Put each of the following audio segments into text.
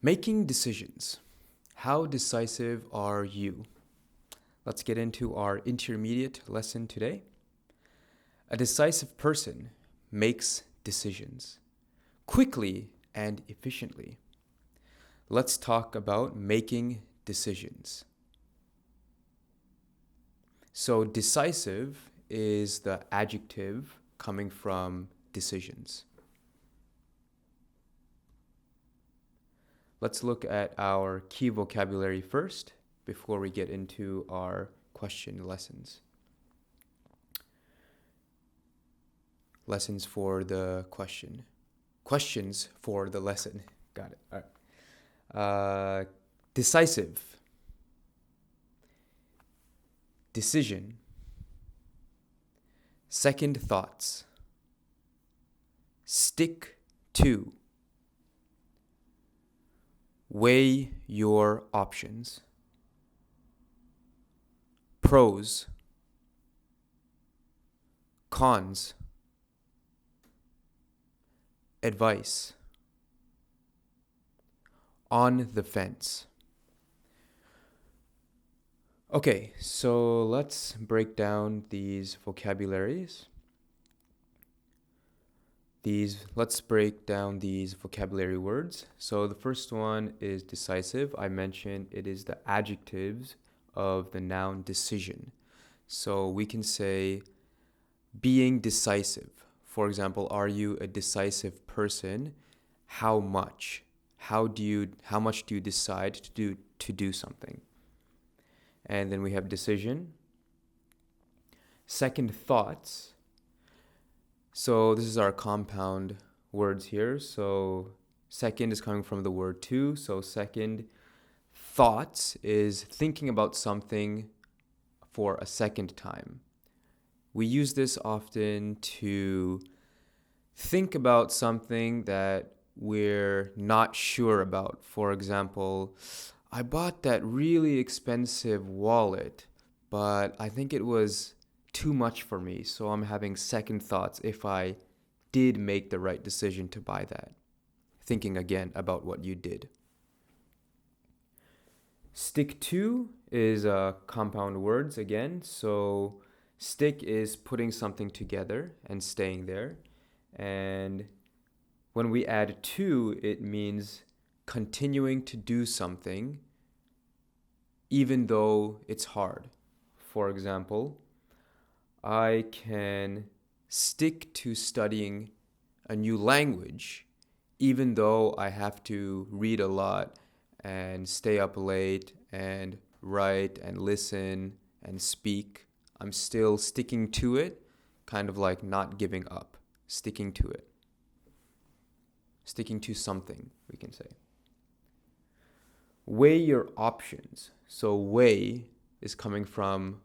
Making decisions. How decisive are you? Let's get into our intermediate lesson today. A decisive person makes decisions quickly and efficiently. Let's talk about making decisions. So, decisive is the adjective coming from decisions. Let's look at our key vocabulary first before we get into our question lessons. Lessons for the question. Questions for the lesson. Got it. All right. Decisive. Decision. Second thoughts. Stick to. Weigh your options. Pros. Cons. Advice. On the fence. Okay, so let's break down these vocabularies. Let's break down these vocabulary words. So the first one is decisive. I mentioned it is the adjectives of the noun decision. So we can say being decisive. For example, are you a decisive person? How much? How much do you decide to do something? And then we have decision. Second thoughts. So this is our compound words here. So second is coming from the word to. So second thoughts is thinking about something for a second time. We use this often to think about something that we're not sure about. For example, I bought that really expensive wallet, but I think it was too much for me, so I'm having second thoughts if I did make the right decision to buy that. Thinking again about what you did. Stick to is compound words again. So stick is putting something together and staying there. And when we add to, it means continuing to do something even though it's hard. For example, I can stick to studying a new language even though I have to read a lot and stay up late and write and listen and speak. I'm still sticking to it, kind of like not giving up, sticking to it. Sticking to something, we can say. Weigh your options. So weigh is coming from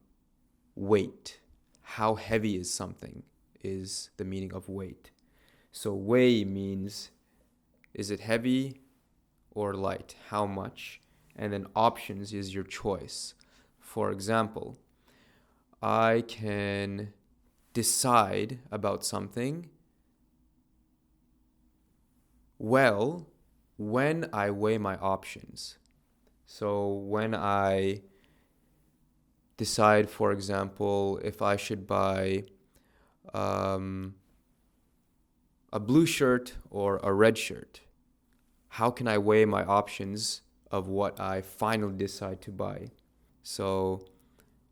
weight. How heavy is something is the meaning of weight. So weigh means, is it heavy or light? How much? And then options is your choice. For example, I can decide about something well when I weigh my options. So when I decide, for example, if I should buy a blue shirt or a red shirt, how can I weigh my options of what I finally decide to buy? So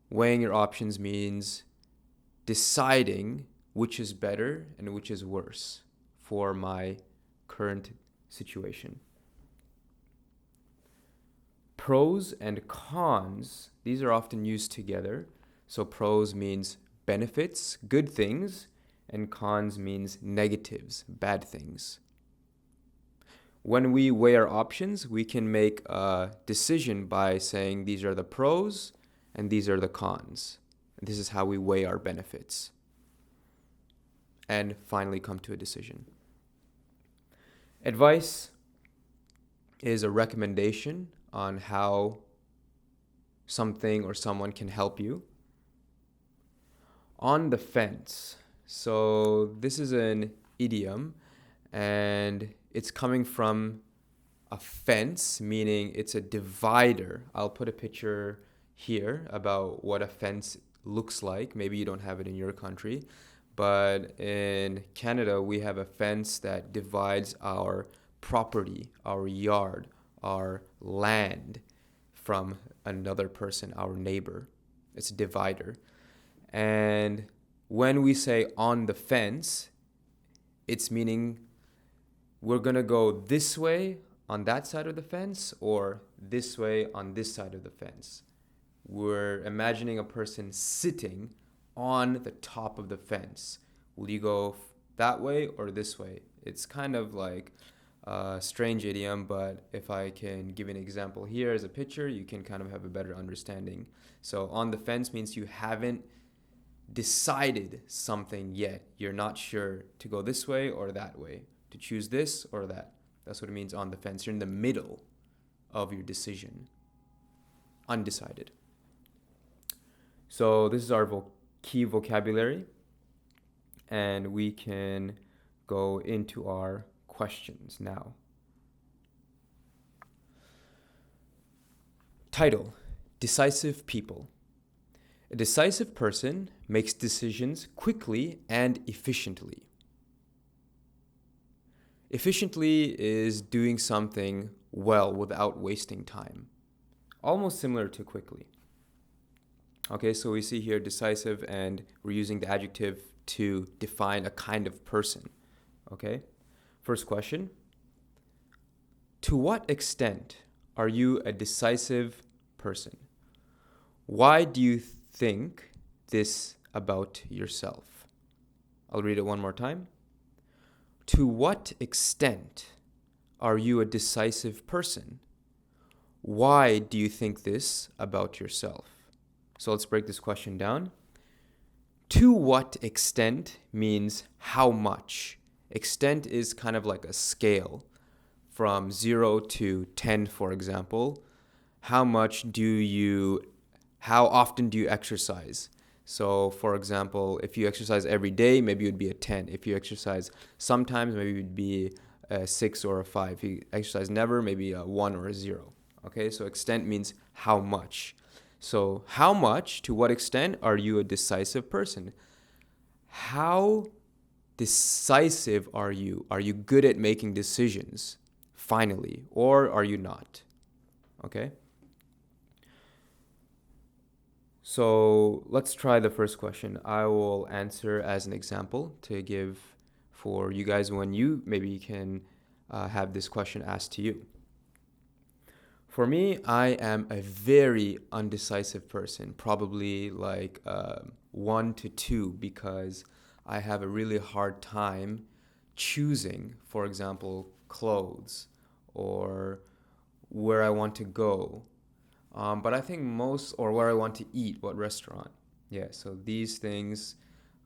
weighing your options means deciding which is better and which is worse for my current situation. Pros and cons, these are often used together. So pros means benefits, good things, and cons means negatives, bad things. When we weigh our options, we can make a decision by saying these are the pros and these are the cons. And this is how we weigh our benefits and finally come to a decision. Advice is a recommendation on how something or someone can help you. On the fence. So this is an idiom and it's coming from a fence, meaning it's a divider. I'll put a picture here about what a fence looks like. Maybe you don't have it in your country, but in Canada, we have a fence that divides our property, our yard, our land from another person, our neighbor. It's a divider. And when we say on the fence, it's meaning we're going to go this way on that side of the fence or this way on this side of the fence. We're imagining a person sitting on the top of the fence. Will you go that way or this way? It's kind of like a strange idiom, but if I can give an example here as a picture, you can kind of have a better understanding. So on the fence means you haven't decided something yet. You're not sure to go this way or that way, to choose this or that. That's what it means on the fence. You're in the middle of your decision. Undecided. So this is our key vocabulary, and we can go into our questions now. Title: Decisive people. A decisive person makes decisions quickly and efficiently. Efficiently is doing something well without wasting time. Almost similar to quickly. Okay, so we see here decisive, and we're using the adjective to define a kind of person. Okay, first question. To what extent are you a decisive person? Why do you think this about yourself? I'll read it one more time. To what extent are you a decisive person? Why do you think this about yourself? So let's break this question down. To what extent means how much. Extent is kind of like a scale from 0 to 10, for example. How often do you exercise? So, for example, if you exercise every day, maybe it would be a 10. If you exercise sometimes, maybe it would be a 6 or a 5. If you exercise never, maybe a 1 or a 0. Okay, so extent means how much. So, how much, to what extent are you a decisive person? How decisive are you? Are you good at making decisions, finally, or are you not? Okay? So let's try the first question. I will answer as an example to give for you guys when you maybe can have this question asked to you. For me, I am a very undecisive person, probably like 1 to 2, because I have a really hard time choosing, for example, clothes or where I want to go. But I think or where I want to eat, what restaurant. Yeah, so these things,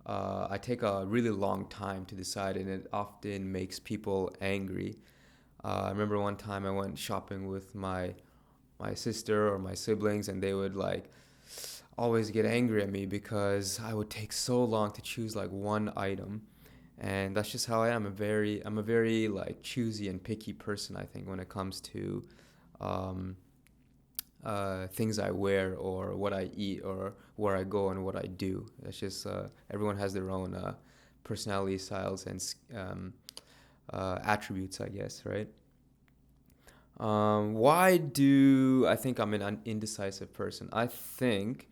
I take a really long time to decide, and it often makes people angry. I remember one time I went shopping with my sister or my siblings, and they would like always get angry at me because I would take so long to choose like one item. And that's just how I am. I'm a very like choosy and picky person, I think, when it comes to things I wear or what I eat or where I go and what I do. It's just everyone has their own personality styles and attributes, I guess, right? Why do I think I'm an indecisive person? I think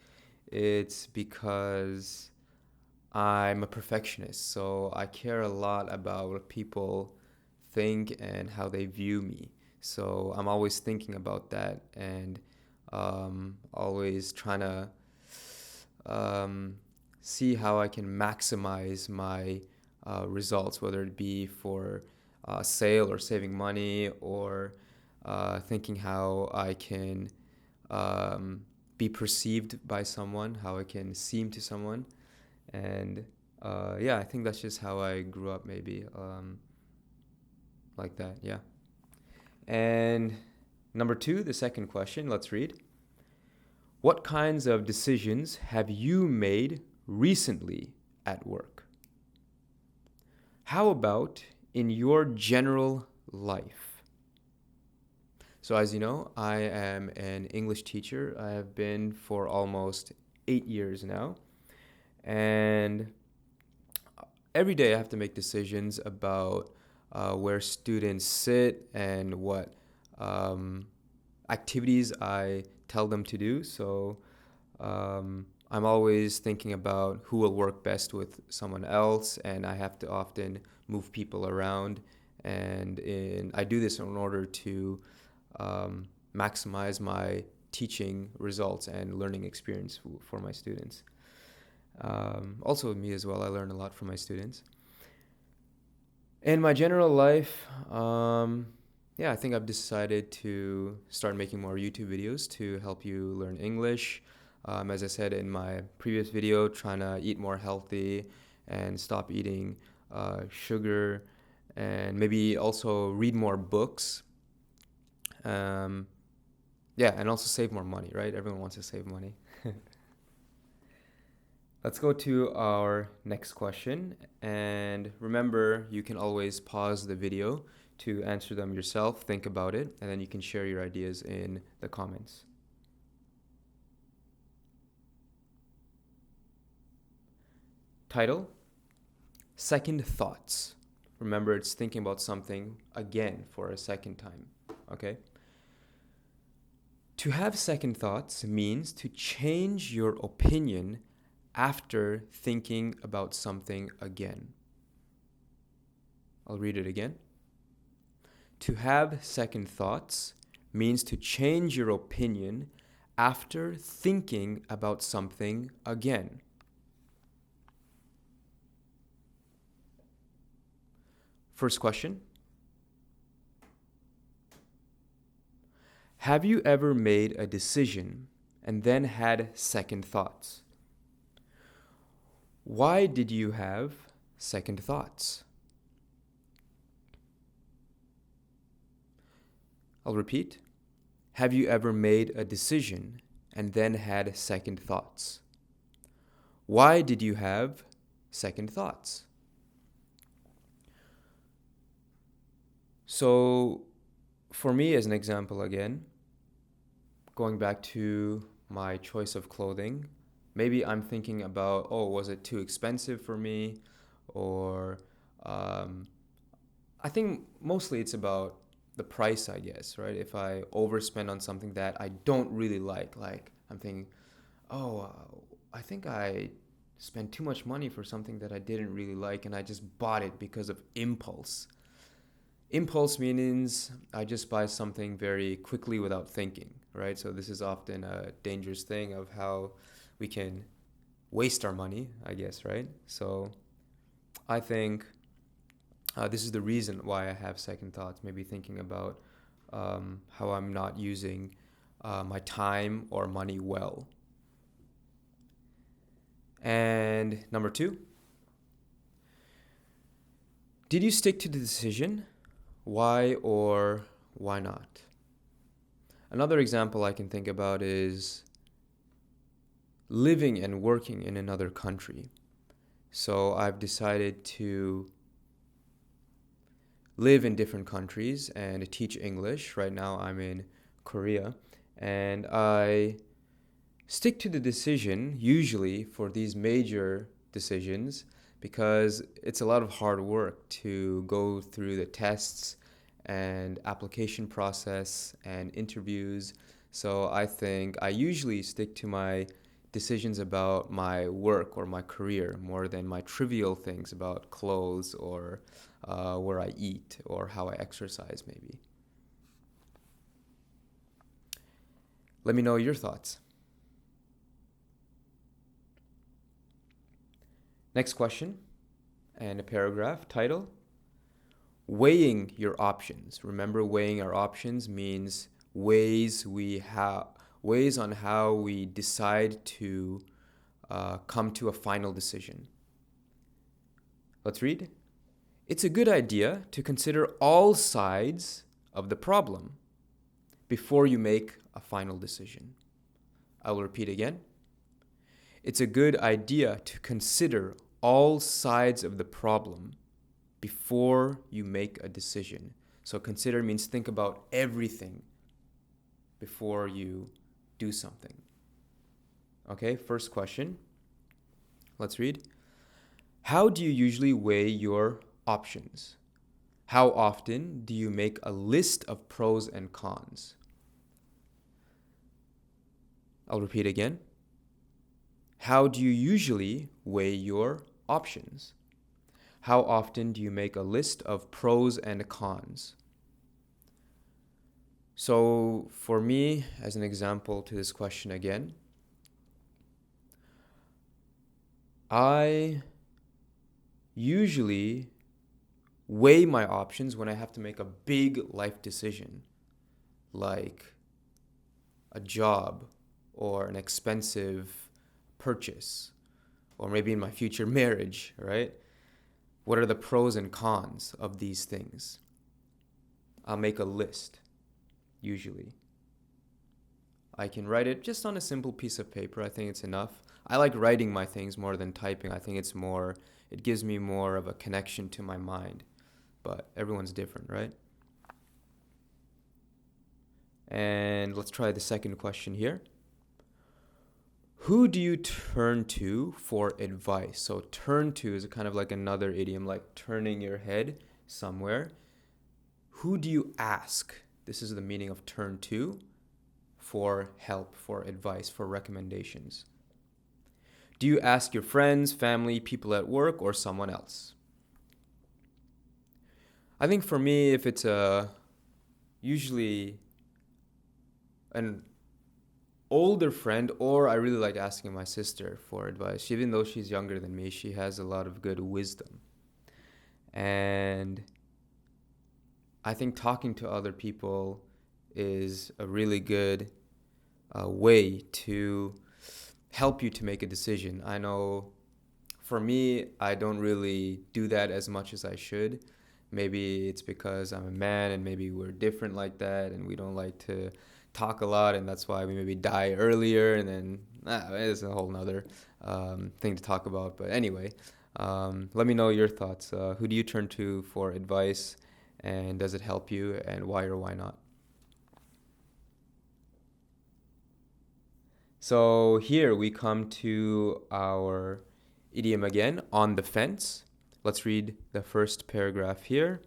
it's because I'm a perfectionist, so I care a lot about what people think and how they view me. So I'm always thinking about that and always trying to see how I can maximize my results, whether it be for sale or saving money or thinking how I can be perceived by someone, how I can seem to someone. And yeah, I think that's just how I grew up, maybe like that, yeah. And number 2, the second question, let's read. What kinds of decisions have you made recently at work? How about in your general life? So as you know, I am an English teacher. I have been for almost 8 years now. And every day I have to make decisions about where students sit and what um, activities I tell them to do. So I'm always thinking about who will work best with someone else, and I have to often move people around. I do this in order to maximize my teaching results and learning experience for my students. Also, me as well, I learn a lot from my students. In my general life, yeah, I think I've decided to start making more YouTube videos to help you learn English. As I said in my previous video, trying to eat more healthy and stop eating sugar, and maybe also read more books. Um, yeah, and also save more money, right? Everyone wants to save money. Let's go to our next question. And remember, you can always pause the video to answer them yourself, think about it, and then you can share your ideas in the comments. Title: Second Thoughts. Remember, it's thinking about something again for a second time, okay? To have second thoughts means to change your opinion after thinking about something again. I'll read it again. To have second thoughts means to change your opinion after thinking about something again. First question. Have you ever made a decision and then had second thoughts? Why did you have second thoughts? I'll repeat. Have you ever made a decision and then had second thoughts? Why did you have second thoughts? So, for me, as an example again, going back to my choice of clothing, maybe I'm thinking about, oh, was it too expensive for me? Or I think mostly it's about the price, I guess, right? If I overspend on something that I don't really like I'm thinking, oh, I think I spent too much money for something that I didn't really like, and I just bought it because of impulse. Impulse means I just buy something very quickly without thinking, right? So this is often a dangerous thing of how we can waste our money, I guess, right? So I think this is the reason why I have second thoughts, maybe thinking about how I'm not using my time or money well. And number 2, did you stick to the decision? Why or why not? Another example I can think about is living and working in another country. So I've decided to live in different countries and teach English. Right now I'm in Korea, and I stick to the decision usually for these major decisions because it's a lot of hard work to go through the tests and application process and interviews. So I think I usually stick to my decisions about my work or my career more than my trivial things about clothes or where I eat or how I exercise, maybe. Let me know your thoughts. Next question and a paragraph. Title: Weighing your options. Remember, weighing our options means ways on how we decide to come to a final decision. Let's read. It's a good idea to consider all sides of the problem before you make a final decision. I will repeat again. It's a good idea to consider all sides of the problem before you make a decision. So consider means think about everything before you do something. Okay, first question. Let's read. How do you usually weigh your options? How often do you make a list of pros and cons? I'll repeat again. How do you usually weigh your options? How often do you make a list of pros and cons? So for me, as an example to this question again, I usually weigh my options when I have to make a big life decision, like a job or an expensive purchase, or maybe in my future marriage, right? What are the pros and cons of these things? I'll make a list, usually. I can write it just on a simple piece of paper. I think it's enough. I like writing my things more than typing. I think it gives me more of a connection to my mind. But everyone's different, right? And let's try the second question here. Who do you turn to for advice? So turn to is kind of like another idiom, like turning your head somewhere. Who do you ask? This is the meaning of turn to for help, for advice, for recommendations. Do you ask your friends, family, people at work, or someone else? I think for me, if it's usually an older friend, or I really like asking my sister for advice. Even though she's younger than me, she has a lot of good wisdom. And I think talking to other people is a really good way to help you to make a decision. I know for me, I don't really do that as much as I should. Maybe it's because I'm a man and maybe we're different like that and we don't like to talk a lot, and that's why we maybe die earlier, and then it's a whole nother thing to talk about. But anyway, let me know your thoughts. Who do you turn to for advice, and does it help you, and why or why not? So here we come to our idiom again, on the fence. Let's read the first paragraph here.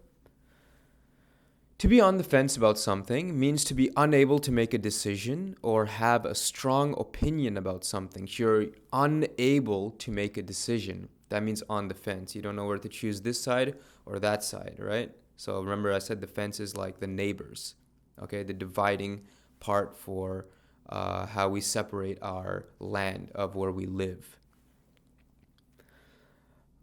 To be on the fence about something means to be unable to make a decision or have a strong opinion about something. You're unable to make a decision. That means on the fence. You don't know where to choose this side or that side, right? So remember I said the fence is like the neighbors, okay? The dividing part for how we separate our land of where we live.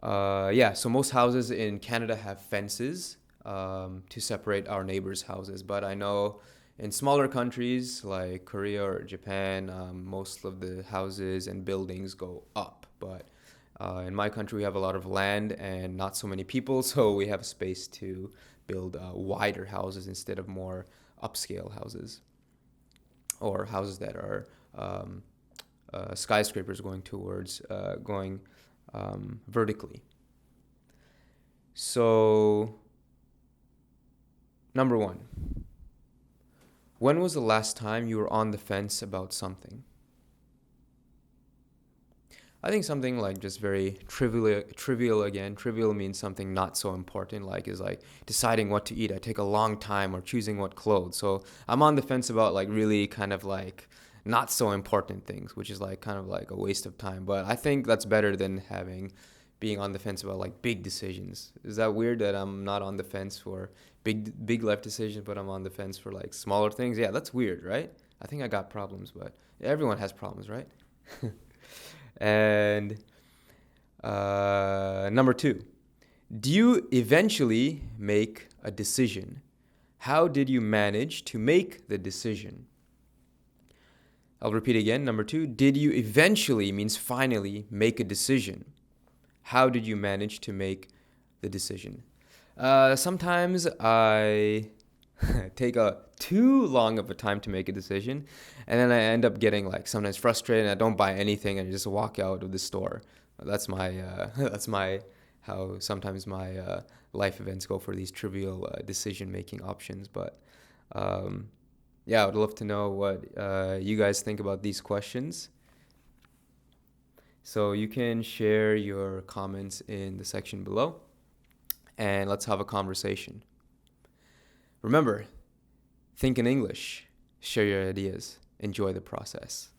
So most houses in Canada have fences to separate our neighbors' houses. But I know in smaller countries like Korea or Japan, most of the houses and buildings go up. But in my country, we have a lot of land and not so many people, so we have space to build wider houses instead of more upscale houses or houses that are skyscrapers going vertically. So, number one, when was the last time you were on the fence about something? I think something like just very trivial again. Trivial means something not so important, like is like deciding what to eat. I take a long time, or choosing what clothes. So I'm on the fence about like really kind of like not so important things, which is like kind of like a waste of time. But I think that's better than being on the fence about like big decisions. Is that weird that I'm not on the fence for big life decisions, but I'm on the fence for like smaller things? Yeah, that's weird, right? I think I got problems, but everyone has problems, right? And number two, do you eventually make a decision? How did you manage to make the decision? I'll repeat again. Number two, did you eventually means finally make a decision? How did you manage to make the decision? Sometimes I take too long of a time to make a decision, and then I end up getting like sometimes frustrated and I don't buy anything and I just walk out of the store. That's my how sometimes my life events go for these trivial decision making options. But yeah, I would love to know what you guys think about these questions. So you can share your comments in the section below and let's have a conversation. Remember, think in English, share your ideas, enjoy the process.